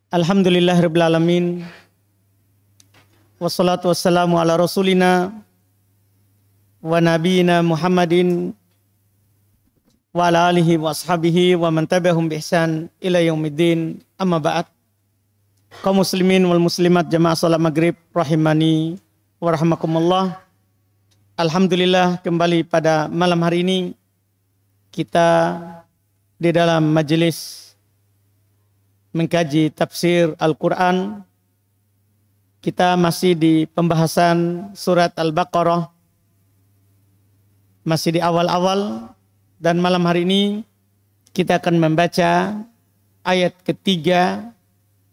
Alhamdulillahirabbil alamin. Wassalatu wassalamu ala rasulina wa nabiyina Muhammadin wa ala alihi wa ashabihi wa man tabi'ahum bi ihsan ila yaumiddin. Amma ba'd. Kaum muslimin wal muslimat jamaah salat maghrib rahimani wa rahmakumullah. Alhamdulillah, kembali pada malam hari ini kita di dalam majelis mengkaji tafsir Al-Quran. Kita masih di pembahasan surat Al-Baqarah, masih di awal-awal, dan malam hari ini kita akan membaca ayat ketiga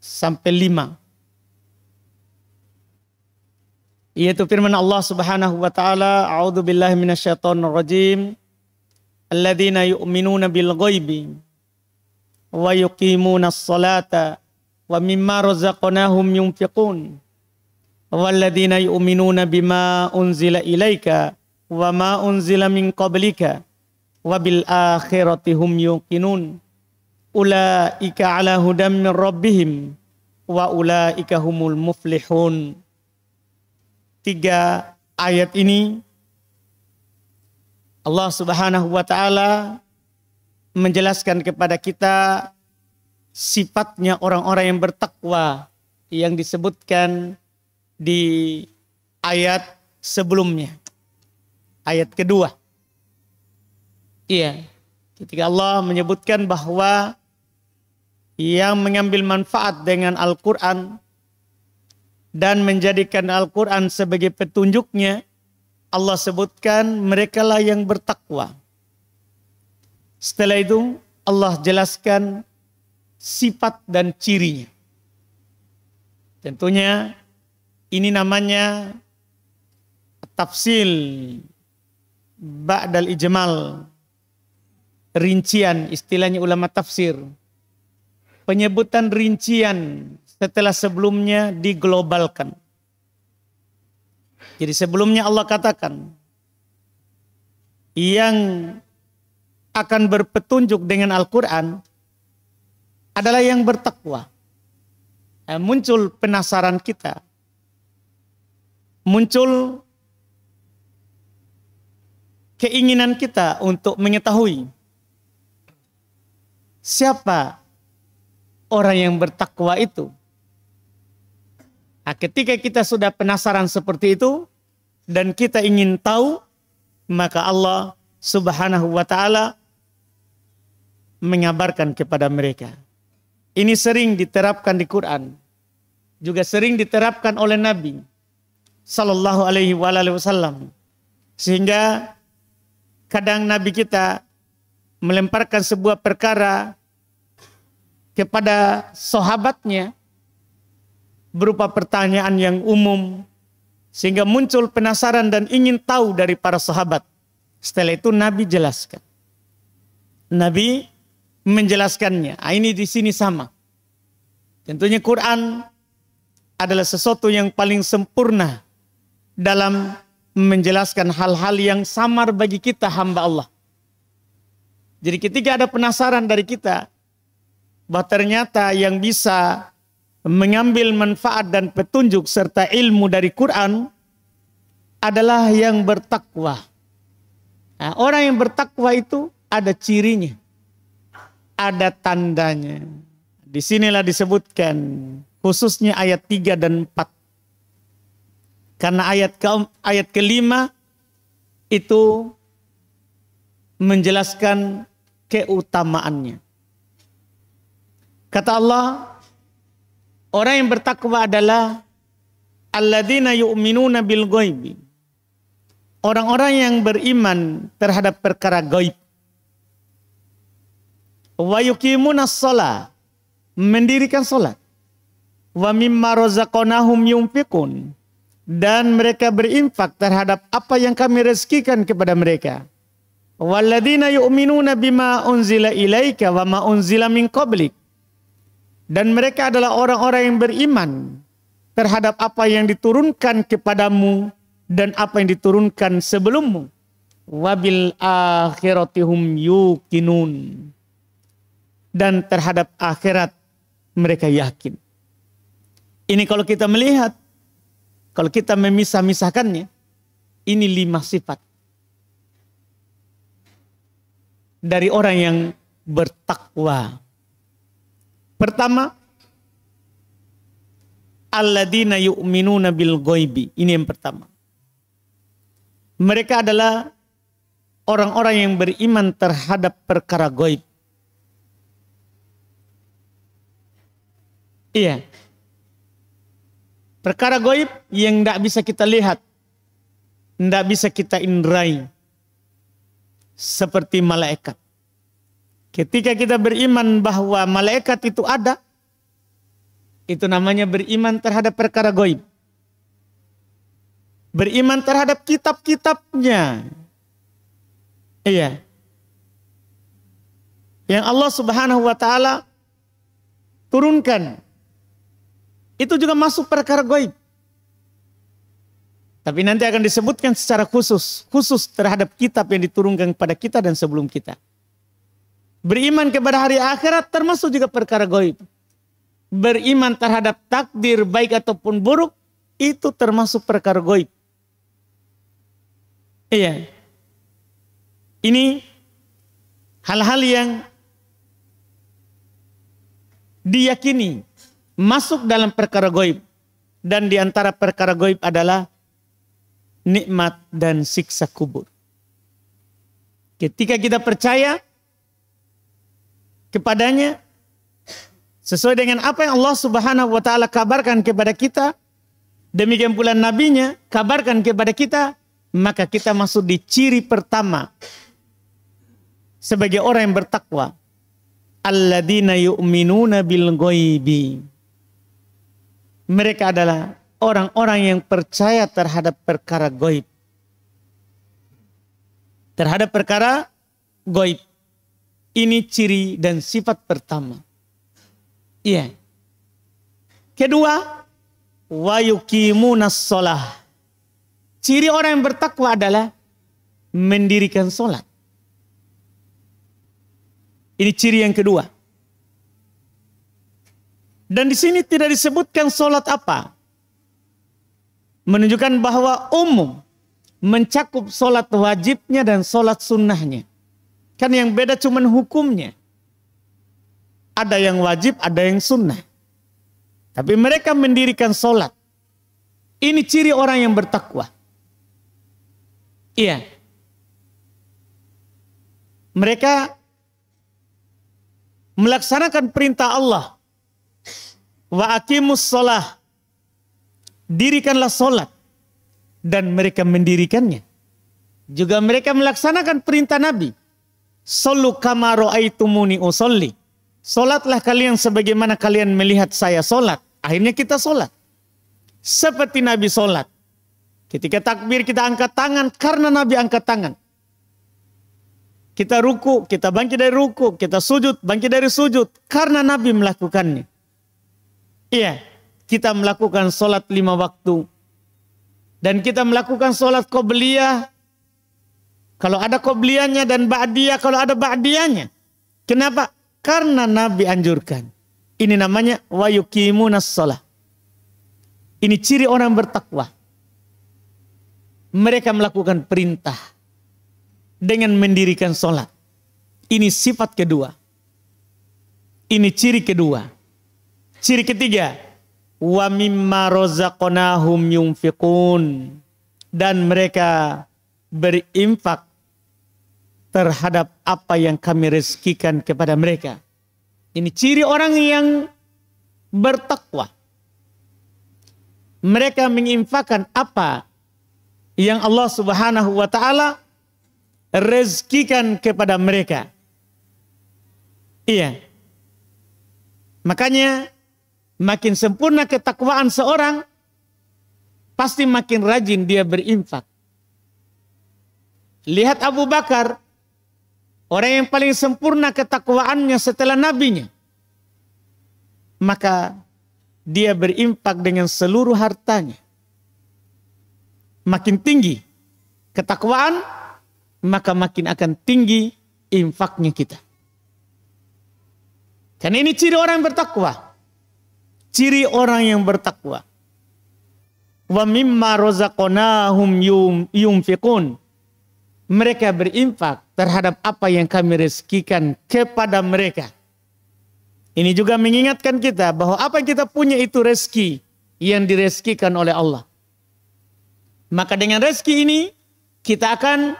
sampai 5, yaitu firman Allah Subhanahu wa taala, a'udzu billahi minasyaitonir rajim, alladzina yu'minuna bil ghaibi wa yuqimunas salata wa mimma razaqnahum yunfiqun walladzina yu'minuna bima unzila ilaika wa ma unzila min qablika wa bil akhirati hum yuqinun ulaika ala hudam min rabbihim wa ulaika humul muflihun. 3 ayat ini Allah Subhanahu wa taala menjelaskan kepada kita sifatnya orang-orang yang bertakwa yang disebutkan di ayat sebelumnya, ayat kedua. Iya, ketika Allah menyebutkan bahwa yang mengambil manfaat dengan Al-Quran dan menjadikan Al-Quran sebagai petunjuknya, Allah sebutkan merekalah yang bertakwa. Setelah itu Allah jelaskan sifat dan cirinya. Tentunya ini namanya tafsil ba'dal ijmal, rincian, istilahnya ulama tafsir. Penyebutan rincian setelah sebelumnya diglobalkan. Jadi sebelumnya Allah katakan yang akan berpetunjuk dengan Al-Quran adalah yang bertakwa. Muncul penasaran kita, muncul keinginan kita untuk mengetahui siapa orang yang bertakwa itu. Nah, ketika kita sudah penasaran seperti itu dan kita ingin tahu, maka Allah Subhanahu wa taala mengabarkan kepada mereka. Ini sering diterapkan di Quran, juga sering diterapkan oleh Nabi sallallahu alaihi wasallam. Sehingga kadang Nabi kita melemparkan sebuah perkara kepada sahabatnya berupa pertanyaan yang umum, sehingga muncul penasaran dan ingin tahu dari para sahabat. Setelah itu Nabi jelaskan. Nabi menjelaskannya. Ini di sini sama. Tentunya Quran adalah sesuatu yang paling sempurna dalam menjelaskan hal-hal yang samar bagi kita hamba Allah. Jadi ketika ada penasaran dari kita bahwa ternyata yang bisa mengambil manfaat dan petunjuk serta ilmu dari Quran adalah yang bertakwa. Nah, orang yang bertakwa itu ada cirinya, ada tandanya. Disinilah disebutkan khususnya ayat 3 dan 4. Karena ayat kelima itu menjelaskan keutamaannya. Kata Allah, orang yang bertakwa adalah alladzina yu'minuna bil ghaibi. Orang-orang yang beriman terhadap perkara gaib. Wa yuqimunas shalah, mendirikan salat. Wa mimma razaqnahum yunfiqun, dan mereka berinfak terhadap apa yang kami rezekikan kepada mereka. Walladzina yu'minuna bima unzila ilaika wa ma unzila min qablik, dan mereka adalah orang-orang yang beriman terhadap apa yang diturunkan kepadamu dan apa yang diturunkan sebelummu. Wabil akhiratihum yuqinun, dan terhadap akhirat mereka yakin. Ini kalau kita melihat, kalau kita memisah-misahkannya, ini 5 sifat dari orang yang bertakwa. Pertama, alladzina yu'minuna bil ghaibi. Ini yang pertama. Mereka adalah orang-orang yang beriman terhadap perkara gaib. Iya. Perkara gaib yang tidak bisa kita lihat, tidak bisa kita indrai, seperti malaikat. Ketika kita beriman bahwa malaikat itu ada, itu namanya beriman terhadap perkara gaib. Beriman terhadap kitab-kitabnya. Iya. Yang Allah Subhanahu wa taala turunkan. Itu juga masuk perkara gaib. Tapi nanti akan disebutkan secara khusus terhadap kitab yang diturunkan kepada kita dan sebelum kita. Beriman kepada hari akhirat termasuk juga perkara gaib. Beriman terhadap takdir baik ataupun buruk itu termasuk perkara gaib. Iya. Ini hal-hal yang diyakini masuk dalam perkara gaib. Dan di antara perkara gaib adalah nikmat dan siksa kubur. Ketika kita percaya kepadanya sesuai dengan apa yang Allah Subhanahu wa taala kabarkan kepada kita, demikian pula nabinya kabarkan kepada kita, maka kita masuk di ciri pertama sebagai orang yang bertakwa. Alladzina yu'minuna bil ghaibi. Mereka adalah orang-orang yang percaya terhadap perkara gaib. Terhadap perkara gaib. Ini ciri dan sifat pertama. Iya. Kedua, wa yuqimunas shalah. Ciri orang yang bertakwa adalah mendirikan sholat. Ini ciri yang kedua. Dan di sini tidak disebutkan sholat apa. Menunjukkan bahwa umum mencakup sholat wajibnya dan sholat sunnahnya. Kan yang beda cuma hukumnya. Ada yang wajib, ada yang sunnah. Tapi mereka mendirikan sholat. Ini ciri orang yang bertakwa. Iya. Mereka melaksanakan perintah Allah. Wa aqimus sholah. Dirikanlah sholat. Dan mereka mendirikannya. Juga mereka melaksanakan perintah Nabi. Sallu kama ra'aitumuni usolli. Sholatlah kalian sebagaimana kalian melihat saya sholat. Akhirnya kita sholat. Seperti Nabi sholat. Ketika takbir kita angkat tangan karena Nabi angkat tangan. Kita ruku, kita bangkit dari ruku. Kita sujud, bangkit dari sujud. Karena Nabi melakukannya. Iya, kita melakukan sholat 5 waktu. Dan kita melakukan sholat qobliyah. Kalau ada qobliyahnya dan ba'diyah, kalau ada ba'diyahnya. Kenapa? Karena Nabi anjurkan. Ini namanya wa yuqimunas shalah. Ini ciri orang bertakwa. Mereka melakukan perintah dengan mendirikan sholat. Ini sifat kedua. Ini ciri kedua. Ciri ketiga, wa mimma razaqnahum yunfiqun. Dan mereka berinfak terhadap apa yang kami rezekikan kepada mereka. Ini ciri orang yang bertakwa. Mereka menginfakkan apa yang Allah Subhanahu wa taala rezekikan kepada mereka. Iya. Makanya makin sempurna ketakwaan seorang, pasti makin rajin dia berinfak. Lihat Abu Bakar, orang yang paling sempurna ketakwaannya setelah nabinya. Maka dia berinfak dengan seluruh hartanya. Makin tinggi ketakwaan, maka makin akan tinggi infaknya kita. Karena ini ciri orang yang bertakwa. ciri orang yang bertakwa. Wa mimma razaqnahum yunfiqun. Mereka berinfak terhadap apa yang kami rezekikan kepada mereka. Ini juga mengingatkan kita bahwa apa yang kita punya itu rezeki yang direzekikan oleh Allah. Maka dengan rezeki ini kita akan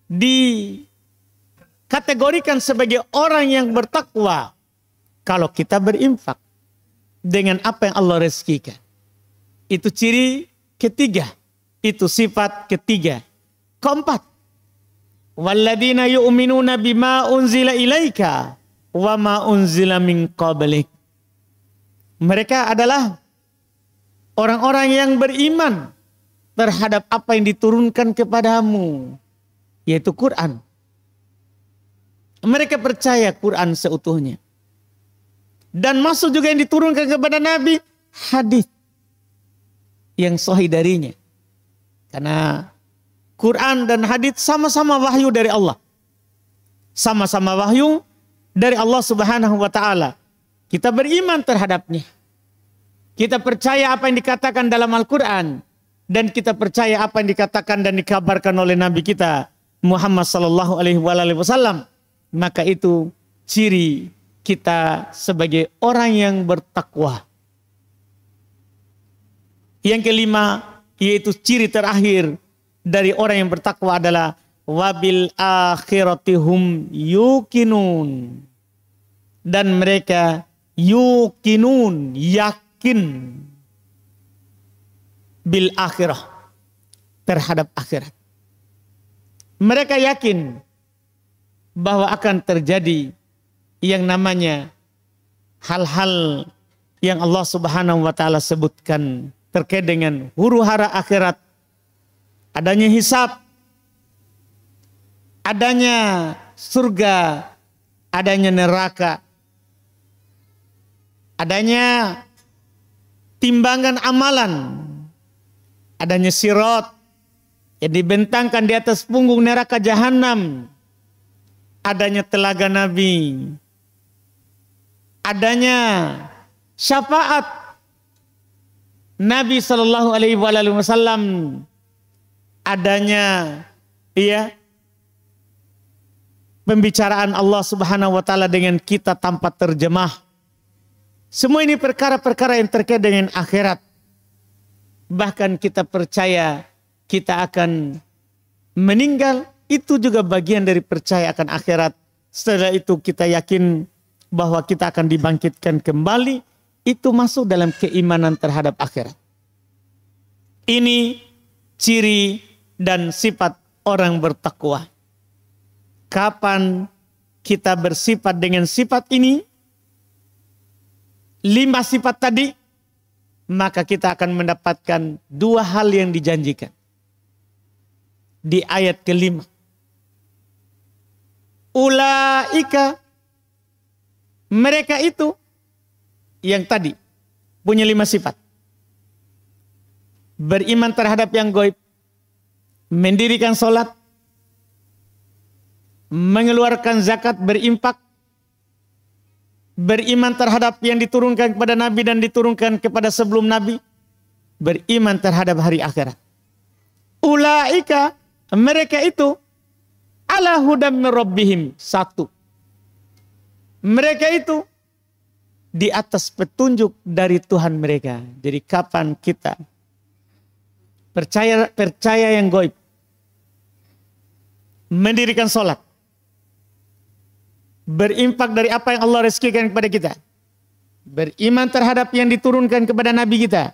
dikategorikan sebagai orang yang bertakwa kalau kita berinfak dengan apa yang Allah rezekikan. Itu ciri ketiga, itu sifat ketiga. Keempat, walladzina yu'minuna bima unzila ilaika wa ma unzila min qablik. Mereka adalah orang-orang yang beriman terhadap apa yang diturunkan kepadamu, yaitu Quran. Mereka percaya Quran seutuhnya. Dan masuk juga yang diturunkan kepada Nabi, hadis yang sahih darinya. Karena Quran dan hadis sama-sama wahyu dari Allah. Sama-sama wahyu dari Allah Subhanahu wa taala. Kita beriman terhadapnya. Kita percaya apa yang dikatakan dalam Al-Quran. Dan kita percaya apa yang dikatakan dan dikabarkan oleh Nabi kita Muhammad sallallahu alaihi wasallam. Maka itu ciri kita sebagai orang yang bertakwa. Yang kelima, yaitu ciri terakhir dari orang yang bertakwa adalah wabil akhiratihum yukinun. Dan mereka yukinun, yakin bil akhirah, terhadap akhirat. Mereka yakin bahwa akan terjadi yang namanya hal-hal yang Allah Subhanahu wa taala sebutkan terkait dengan huru-hara akhirat. Adanya hisab, adanya surga, adanya neraka, adanya timbangan amalan, adanya sirat yang dibentangkan di atas punggung neraka jahanam, adanya telaga Nabi, adanya syafaat Nabi Shallallahu Alaihi Wasallam, adanya pembicaraan Allah Subhanahu Wa Taala dengan kita tanpa terjemah. Semua ini perkara-perkara yang terkait dengan akhirat. Bahkan kita percaya kita akan meninggal, itu juga bagian dari percaya akan akhirat. Setelah itu kita yakin bahwa kita akan dibangkitkan kembali. Itu masuk dalam keimanan terhadap akhirat. Ini ciri dan sifat orang bertakwa. Kapan kita bersifat dengan sifat ini, 5 sifat tadi, maka kita akan mendapatkan 2 hal yang dijanjikan. Di ayat ke-5. Ulaika, mereka itu yang tadi punya 5 sifat. Beriman terhadap yang gaib, mendirikan sholat, mengeluarkan zakat, berinfak, beriman terhadap yang diturunkan kepada Nabi dan diturunkan kepada sebelum Nabi, beriman terhadap hari akhirat. Ulaika, mereka itu ala hudam min rabbihim. 1. Mereka itu di atas petunjuk dari Tuhan mereka. Jadi kapan kita percaya yang gaib, mendirikan sholat, berinfak dari apa yang Allah rezekikan kepada kita, beriman terhadap yang diturunkan kepada Nabi kita,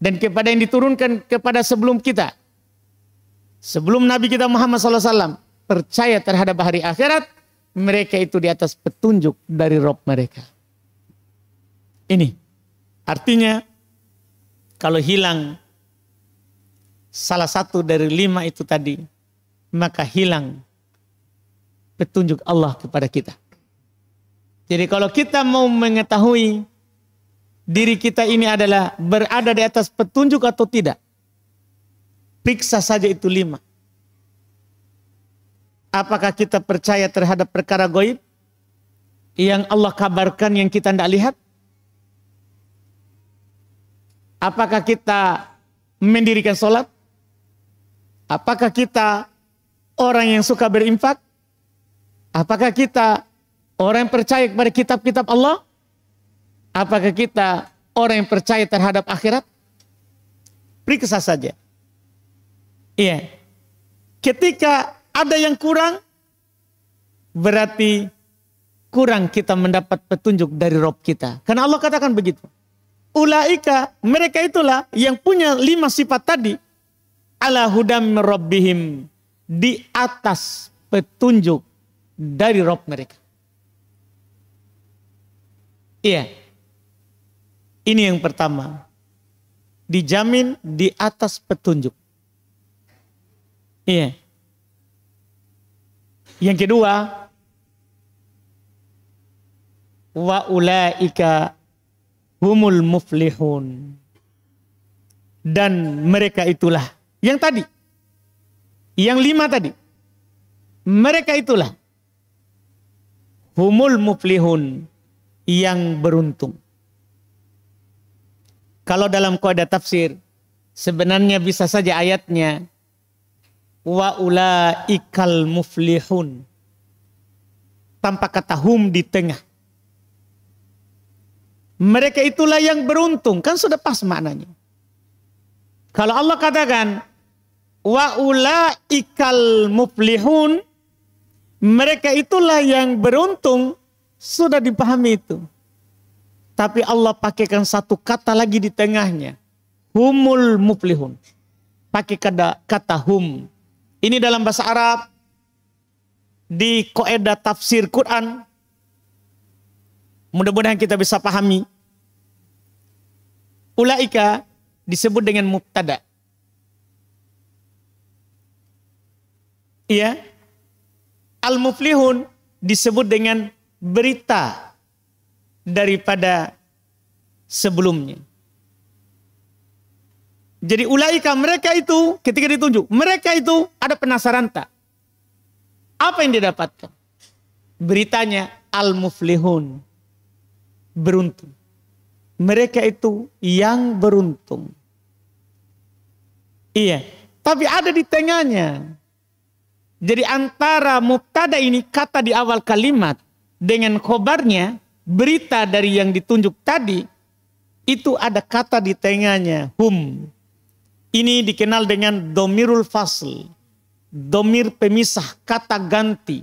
dan kepada yang diturunkan kepada sebelum kita, sebelum Nabi kita Muhammad SAW, percaya terhadap hari akhirat, mereka itu di atas petunjuk dari Rabb mereka. Ini artinya kalau hilang salah satu dari 5 itu tadi, maka hilang petunjuk Allah kepada kita. Jadi kalau kita mau mengetahui diri kita ini adalah berada di atas petunjuk atau tidak, periksa saja itu 5. Apakah kita percaya terhadap perkara gaib yang Allah kabarkan yang kita tidak lihat? Apakah kita mendirikan sholat? Apakah kita orang yang suka berinfak? Apakah kita orang yang percaya kepada kitab-kitab Allah? Apakah kita orang yang percaya terhadap akhirat? Periksa saja. Iya. Ketika ada yang kurang, berarti kurang kita mendapat petunjuk dari Rabb kita. Karena Allah katakan begitu. Ulaika, mereka itulah yang punya 5 sifat tadi. Ala hudam min rabbihim, di atas petunjuk dari Rabb mereka. Iya. Ini yang pertama. Dijamin di atas petunjuk. Iya. Yang kedua, wa ulaika humul muflihun. Dan mereka itulah yang tadi, yang 5 tadi, mereka itulah humul muflihun, yang beruntung. Kalau dalam kaidah tafsir, sebenarnya bisa saja ayatnya wa ulaikal muflihun tanpa kata hum di tengah. Mereka itulah yang beruntung, kan sudah pas maknanya. Kalau Allah katakan wa ulaikal muflihun, mereka itulah yang beruntung, sudah dipahami itu. Tapi Allah pakaikan satu kata lagi di tengahnya. Humul muflihun. Pakai kata hum. Ini dalam bahasa Arab. Di kaidah tafsir Quran. Mudah-mudahan kita bisa pahami. Ulaika disebut dengan mubtada. Iya. Al-muflihun disebut dengan berita daripada sebelumnya. Jadi ulaika, mereka itu ketika ditunjuk, mereka itu ada penasaran tak? Apa yang didapatkan? Beritanya al-muflihun, beruntung. Mereka itu yang beruntung. Iya, tapi ada di tengahnya. Jadi antara mubtada ini, kata di awal kalimat, dengan khobarnya, berita dari yang ditunjuk tadi, itu ada kata di tengahnya, hum. Ini dikenal dengan domirul fasl, domir pemisah, kata ganti.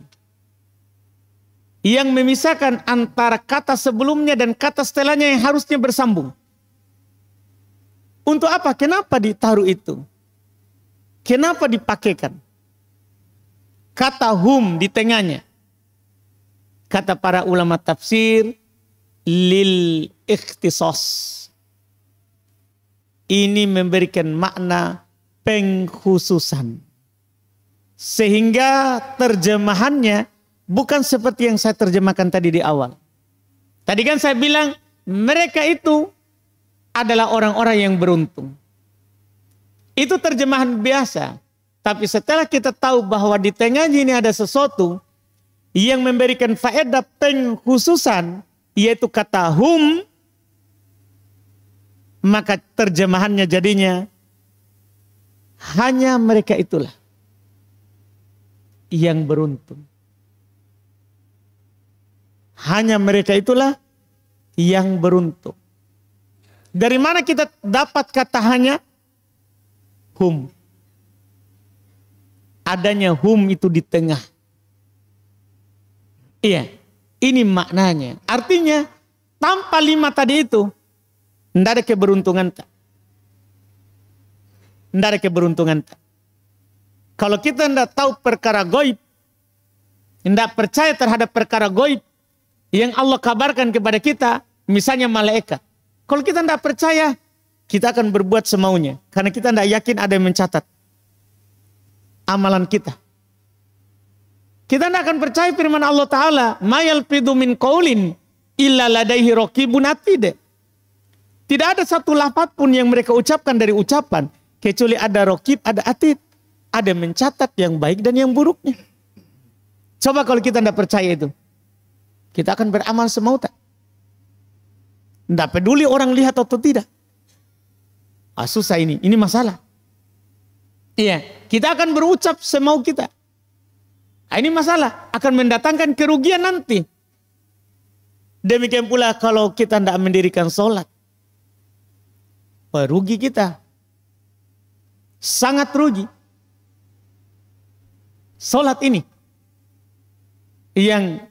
Yang memisahkan antara kata sebelumnya dan kata setelahnya yang harusnya bersambung. Untuk apa? Kenapa ditaruh itu? Kenapa dipakaikan kata hum di tengahnya? Kata para ulama tafsir, lil ikhtisas. Ini memberikan makna pengkhususan. Sehingga terjemahannya bukan seperti yang saya terjemahkan tadi di awal. Tadi kan saya bilang mereka itu adalah orang-orang yang beruntung. Itu terjemahan biasa. Tapi setelah kita tahu bahwa di tengahnya ini ada sesuatu yang memberikan faedah pengkhususan, yaitu kata hum, maka terjemahannya jadinya hanya mereka itulah yang beruntung. Hanya mereka itulah yang beruntung. Dari mana kita dapat kata hanya? Hum. Adanya hum itu di tengah. Iya, ini maknanya. Artinya, tanpa 5 tadi itu, tidak ada keberuntungan. Tidak ada keberuntungan. Kalau kita tidak tahu perkara gaib, tidak percaya terhadap perkara gaib yang Allah kabarkan kepada kita, misalnya malaikat. Kalau kita tidak percaya, kita akan berbuat semaunya. Karena kita tidak yakin ada yang mencatat amalan kita. Kita tidak akan percaya firman Allah Ta'ala, ma yalfidu min qaulin illa ladaihi raqibun atid. Tidak ada satu lafaz pun yang mereka ucapkan dari ucapan, kecuali ada raqib, ada atid. Ada mencatat yang baik dan yang buruknya. Coba kalau kita tidak percaya itu, kita akan beramal semau tak? Tidak peduli orang lihat atau tidak. Susah ini masalah. Iya, kita akan berucap semau kita. Ini masalah, akan mendatangkan kerugian nanti. Demikian pula kalau kita tidak mendirikan sholat. Rugi kita. Sangat rugi. Sholat ini. Yang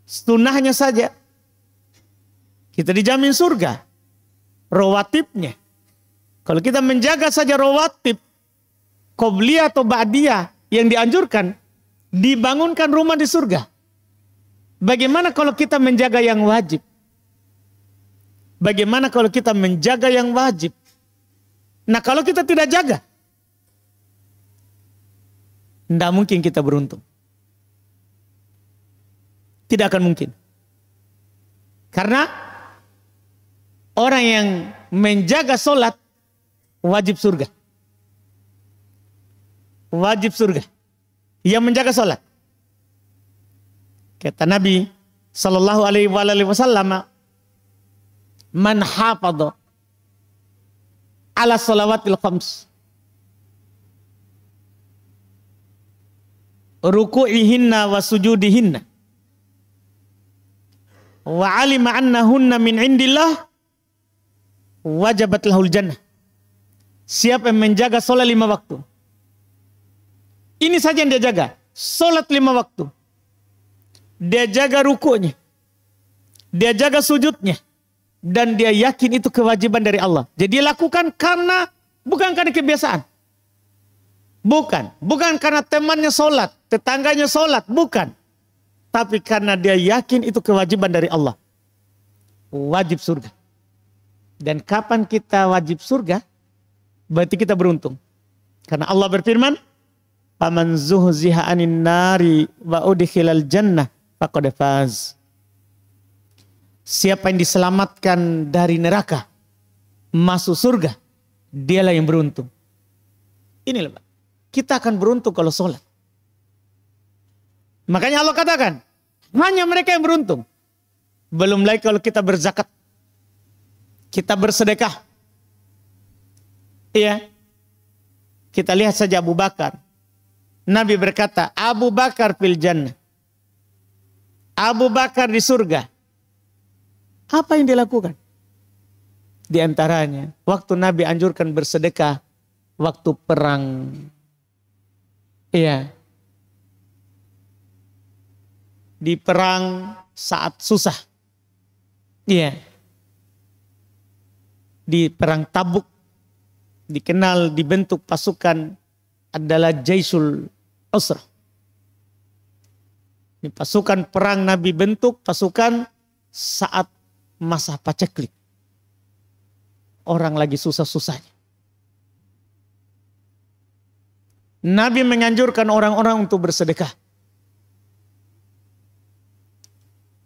sunnahnya saja. Kita dijamin surga. Rawatibnya. Kalau kita menjaga saja rawatib. Qobliyah atau ba'diyah yang dianjurkan. Dibangunkan rumah di surga. Bagaimana kalau kita menjaga yang wajib? Bagaimana kalau kita menjaga yang wajib? Nah kalau kita tidak jaga. Tidak mungkin kita beruntung. Tidak akan mungkin. Karena orang yang menjaga sholat wajib surga. Wajib surga. Yang menjaga sholat. Kata Nabi sallallahu alaihi wasallam, "Man hafadha ala shalawatil khams ruku'ihinna wa sujudihinna wa alima annahunna min indillah wajabat lahul jannah." Siapa yang menjaga sholat 5 waktu. Ini saja yang dia jaga. Sholat 5 waktu. Dia jaga rukunya. Dia jaga sujudnya. Dan dia yakin itu kewajiban dari Allah. Jadi dia lakukan bukan karena kebiasaan. Bukan karena temannya sholat. Tetangganya sholat. Bukan. Tapi karena dia yakin itu kewajiban dari Allah. Wajib surga. Dan kapan kita wajib surga? Berarti kita beruntung. Karena Allah berfirman, "Faman zuhziha 'anil nari wa udkhilal jannah faqad faz." Siapa yang diselamatkan dari neraka masuk surga, dialah yang beruntung. Inilah Pak. Kita akan beruntung kalau sholat. Makanya Allah katakan, hanya mereka yang beruntung. Belum lagi kalau kita berzakat. Kita bersedekah. Iya. Kita lihat saja Abu Bakar. Nabi berkata, Abu Bakar fil jannah. Abu Bakar di surga. Apa yang dilakukan? Di antaranya, waktu Nabi anjurkan bersedekah, waktu perang. Iya. Di perang saat susah. Iya. Di perang Tabuk, dikenal dibentuk pasukan adalah Jaisul Usrah. Ini pasukan perang Nabi bentuk pasukan saat masa paceklik. Orang lagi susah-susahnya. Nabi menganjurkan orang-orang untuk bersedekah.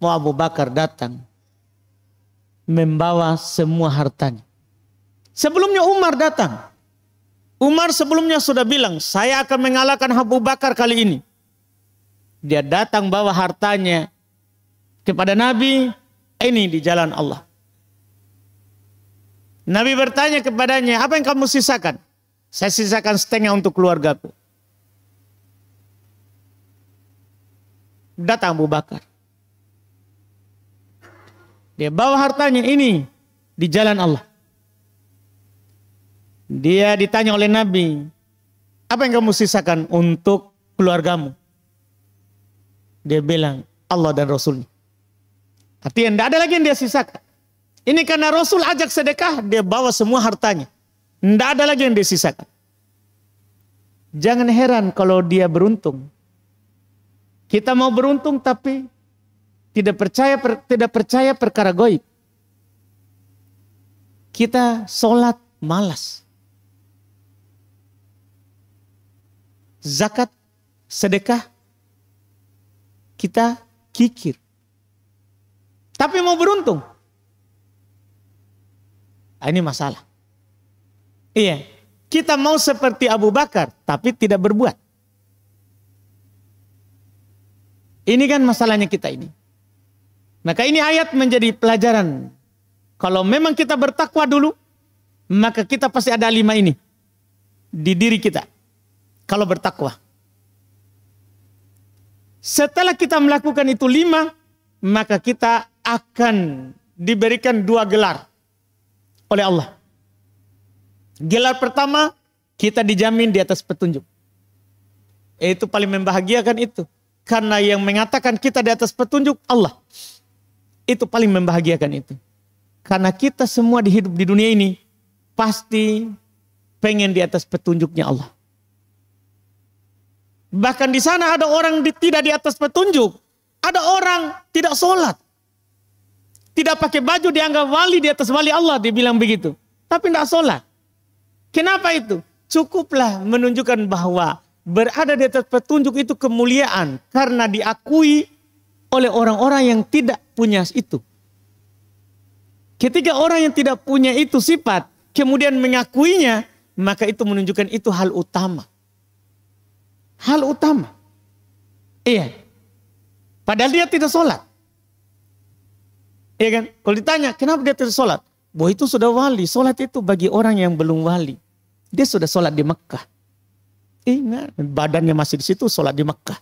Abu Bakar datang membawa semua hartanya. Sebelumnya Umar datang. Umar sebelumnya sudah bilang, saya akan mengalahkan Abu Bakar kali ini. Dia datang bawa hartanya kepada Nabi, ini di jalan Allah. Nabi bertanya kepadanya, apa yang kamu sisakan? Saya sisakan setengah untuk keluargaku. Datang Abu Bakar. Dia bawa hartanya ini di jalan Allah. Dia ditanya oleh Nabi, apa yang kamu sisakan untuk keluargamu? Dia bilang, Allah dan Rasulnya. Artinya tidak ada lagi yang dia sisakan. Ini karena Rasul ajak sedekah, dia bawa semua hartanya. Tidak ada lagi yang dia sisakan. Jangan heran kalau dia beruntung. Kita mau beruntung tapi tidak percaya perkara gaib. Kita sholat malas. Zakat, sedekah, kita kikir. Tapi mau beruntung. Ini masalah. Iya, kita mau seperti Abu Bakar, tapi tidak berbuat. Ini kan masalahnya kita ini. Maka ini ayat menjadi pelajaran. Kalau memang kita bertakwa dulu, maka kita pasti ada 5 ini di diri kita kalau bertakwa. Setelah kita melakukan itu 5, maka kita akan diberikan 2 gelar oleh Allah. Gelar pertama, kita dijamin di atas petunjuk. Itu paling membahagiakan itu. Karena yang mengatakan kita di atas petunjuk Allah. Itu paling membahagiakan itu. Karena kita semua hidup di dunia ini pasti pengen di atas petunjuknya Allah. Bahkan di sana ada orang tidak di atas petunjuk. Ada orang tidak sholat. Tidak pakai baju dianggap wali di atas wali Allah. Dia bilang begitu. Tapi tidak sholat. Kenapa itu? Cukuplah menunjukkan bahwa berada di atas petunjuk itu kemuliaan. Karena diakui oleh orang-orang yang tidak punya itu. Ketika orang yang tidak punya itu sifat, kemudian mengakuinya, maka itu menunjukkan itu hal utama. Hal utama. Iya. Padahal dia tidak sholat. Iya kan? Kalau ditanya, kenapa dia tidak sholat? Bahwa itu sudah wali. Sholat itu bagi orang yang belum wali. Dia sudah sholat di Mekah. Ingat, badannya masih di situ, sholat di Mekah.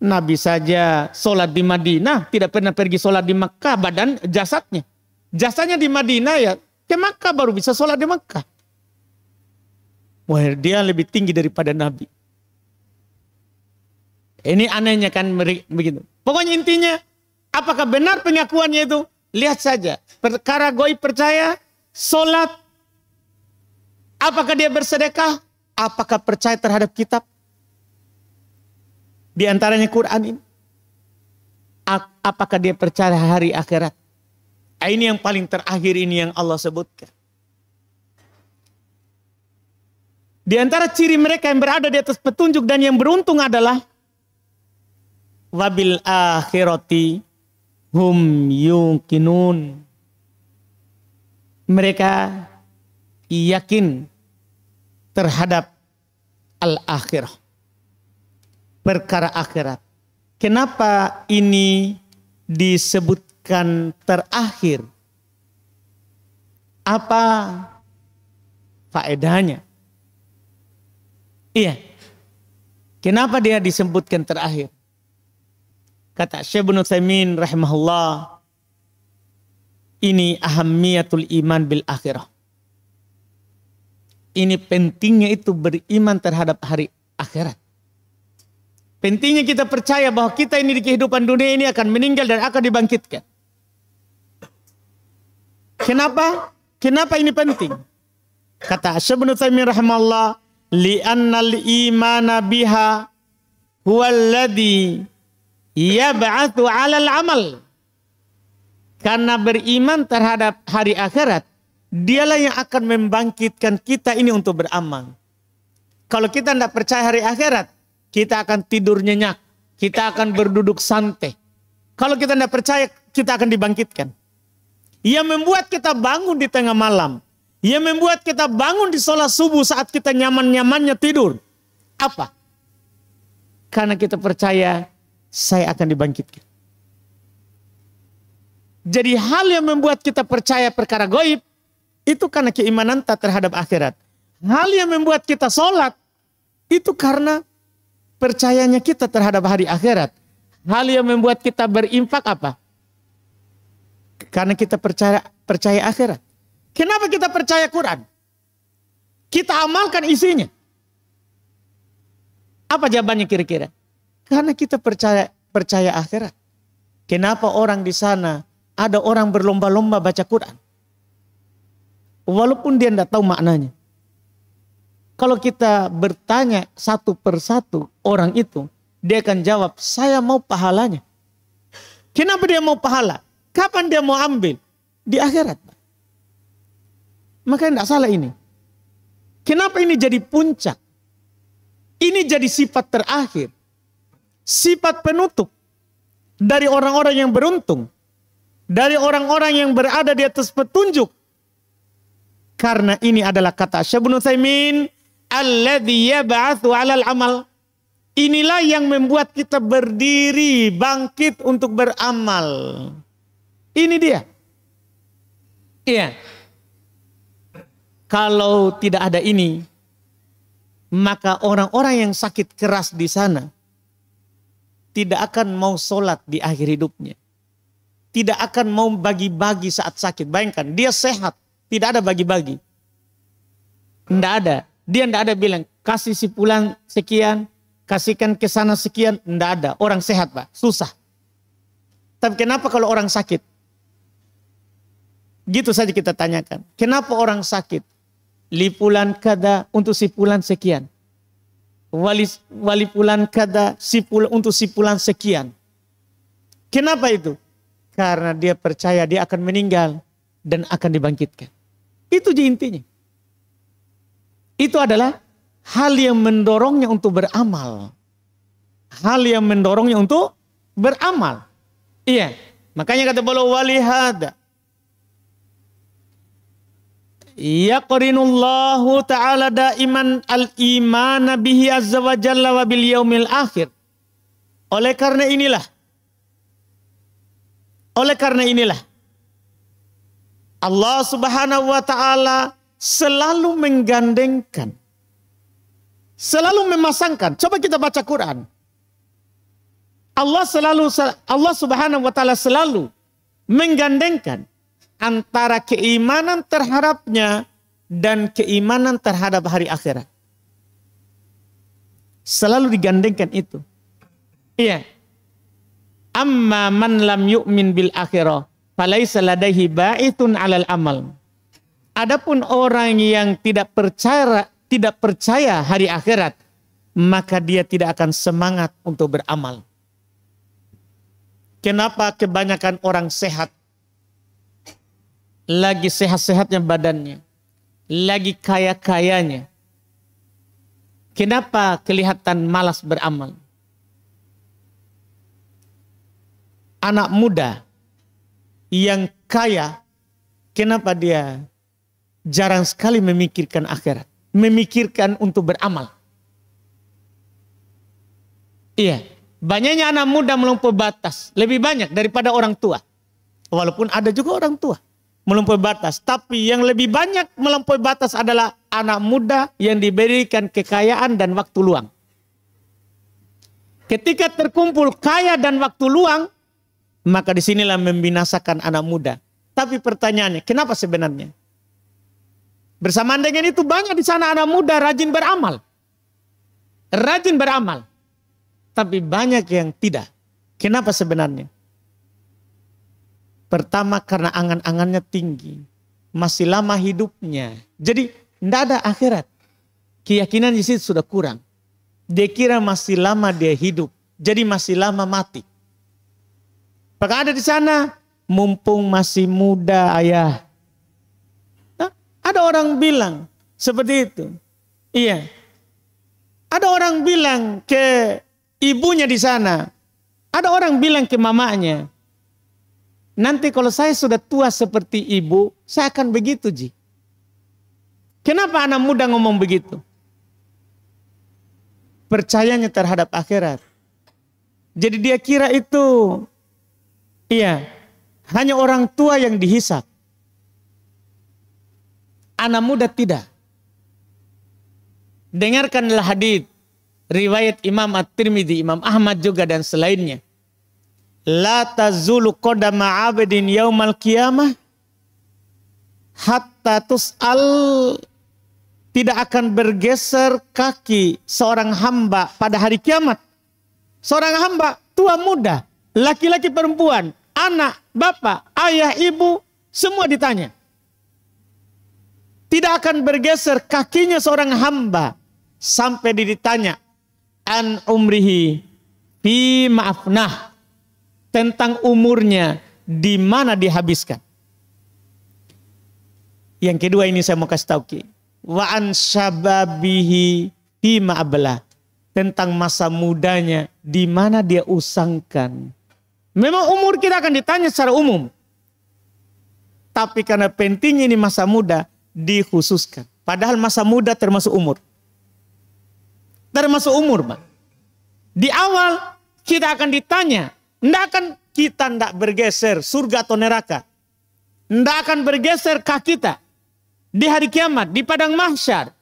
Nabi saja sholat di Madinah, tidak pernah pergi sholat di Mekah, badan jasadnya. Jasadnya di Madinah, ya ke Mekah baru bisa sholat di Mekah. Wah, dia lebih tinggi daripada Nabi. Ini anehnya kan begitu. Pokoknya intinya, apakah benar pengakuannya itu? Lihat saja. Perkara goib percaya, sholat. Apakah dia bersedekah? Apakah percaya terhadap kitab? Di antaranya Quran ini. Apakah dia percaya hari akhirat? Ini yang paling terakhir ini yang Allah sebutkan. Di antara ciri mereka yang berada di atas petunjuk dan yang beruntung adalah wabil akhirati hum yuqinun. Mereka yakin terhadap al-akhirah. Perkara akhirat. Kenapa ini disebutkan terakhir? Apa faedahnya? Iya. Kenapa dia disebutkan terakhir? Kata Syekh Ibnu Utsaimin rahimahullah, ini ahammiyatul iman bil akhirah. Ini pentingnya itu beriman terhadap hari akhirat. Pentingnya kita percaya bahwa kita ini di kehidupan dunia ini akan meninggal dan akan dibangkitkan. Kenapa? Kenapa ini penting? Kata Syekh Ibnu Utsaimin rahimahullah, li'annal imana biha huwallazi yab'atsu 'alal amal. Karena beriman terhadap hari akhirat, dialah yang akan membangkitkan kita ini untuk beramal. Kalau kita tidak percaya hari akhirat, kita akan tidur nyenyak. Kita akan berduduk santai. Kalau kita tidak percaya, kita akan dibangkitkan. Yang membuat kita bangun di tengah malam. Yang membuat kita bangun di sholat subuh saat kita nyaman-nyamannya tidur. Apa? Karena kita percaya, saya akan dibangkitkan. Jadi hal yang membuat kita percaya perkara gaib, itu karena keimanan kita terhadap akhirat. Hal yang membuat kita sholat, itu karena percayanya kita terhadap hari akhirat. Hal yang membuat kita berinfak apa? Karena kita percaya akhirat. Kenapa kita percaya Quran? Kita amalkan isinya. Apa jawabannya kira-kira? Karena kita percaya akhirat. Kenapa orang di sana ada orang berlomba-lomba baca Quran? Walaupun dia tidak tahu maknanya. Kalau kita bertanya satu persatu orang itu, dia akan jawab, saya mau pahalanya. Kenapa dia mau pahala? Kapan dia mau ambil? Di akhirat. Maka tidak salah ini. Kenapa ini jadi puncak? Ini jadi sifat terakhir. Sifat penutup dari orang-orang yang beruntung. Dari orang-orang yang berada di atas petunjuk. Karena ini adalah kata Syekh Ibnu Utsaimin, alladzi yab'atsu 'alal amal. Inilah yang membuat kita berdiri, bangkit untuk beramal. Ini dia. Iya. Kalau tidak ada ini, maka orang-orang yang sakit keras di sana tidak akan mau sholat di akhir hidupnya. Tidak akan mau bagi-bagi saat sakit. Bayangkan, dia sehat, tidak ada bagi-bagi. Tidak ada. Dia tidak ada bilang, kasih si fulan sekian, kasihkan ke sana sekian. Tidak ada. Orang sehat, Pak. Susah. Tapi kenapa kalau orang sakit? Gitu saja kita tanyakan. Kenapa orang sakit? Li fulan kada untuk si fulan sekian. Wali fulan kada untuk si fulan sekian. Kenapa itu? Karena dia percaya dia akan meninggal dan akan dibangkitkan. Itu je intinya. Itu adalah hal yang mendorongnya untuk beramal. Hal yang mendorongnya untuk beramal. Iya. Makanya kata beliau walihada. Yaqrinullahu ta'ala daiman al-iman bihi azza wa jalla wa bil yaumil akhir. Oleh karena inilah Allah Subhanahu wa ta'ala selalu menggandengkan, selalu memasangkan. Coba kita baca Quran. Allah Subhanahu wa ta'ala selalu menggandengkan antara keimanan terhadapnya dan keimanan terhadap hari akhirat. Selalu digandengkan itu. Iya. Amma man lam yu'min bil akhirah falaisa ladaihi ba'itun 'alal amal. Adapun orang yang tidak percaya hari akhirat, maka dia tidak akan semangat untuk beramal. Kenapa kebanyakan orang sehat? Lagi sehat-sehatnya badannya. Lagi kaya-kayanya. Kenapa kelihatan malas beramal? Anak muda yang kaya, kenapa dia jarang sekali memikirkan akhirat? Memikirkan untuk beramal. Iya, banyaknya anak muda melampaui batas. Lebih banyak daripada orang tua. Walaupun ada juga orang tua melampaui batas. Tapi yang lebih banyak melampaui batas adalah anak muda yang diberikan kekayaan dan waktu luang. Ketika terkumpul kaya dan waktu luang, maka disinilah membinasakan anak muda. Tapi pertanyaannya, kenapa sebenarnya? Bersamaan dengan itu banyak di sana anak muda rajin beramal. Rajin beramal. Tapi banyak yang tidak. Kenapa sebenarnya? Pertama karena angan-angannya tinggi. Masih lama hidupnya. Jadi tidak ada akhirat. Keyakinan di situ sudah kurang. Dia kira masih lama dia hidup. Jadi masih lama mati. Maka ada di sana. Mumpung masih muda ayah. Nah, ada orang bilang seperti itu. Iya. Ada orang bilang ke ibunya di sana. Ada orang bilang ke mamanya. Nanti kalau saya sudah tua seperti ibu, saya akan begitu, Ji. Kenapa anak muda ngomong begitu? Percayanya terhadap akhirat. Jadi dia kira itu, iya, hanya orang tua yang dihisap. Anak muda tidak. Dengarkanlah hadits riwayat Imam At-Tirmidzi, Imam Ahmad juga dan selainnya. La tazulu qadama 'abdin yaumal qiyamah hatta tus'al. Tidak akan bergeser kaki seorang hamba pada hari kiamat. Seorang hamba tua muda, laki-laki perempuan, anak, bapak, ayah, ibu, semua ditanya. Tidak akan bergeser kakinya seorang hamba sampai ditanya an umrihi fi ma'afnah, tentang umurnya di mana dihabiskan. Yang kedua ini saya mau kasih tahu ki. Wa an syababihi fi ma'ablah, tentang masa mudanya di mana dia usangkan. Memang umur kita akan ditanya secara umum. Tapi karena pentingnya ini masa muda dikhususkan. Padahal masa muda termasuk umur. Termasuk umur, Pak. Di awal kita akan ditanya. Kita tidak bergeser surga atau neraka. Tidak akan bergeser kaki kita. di hari kiamat, di padang mahsyar.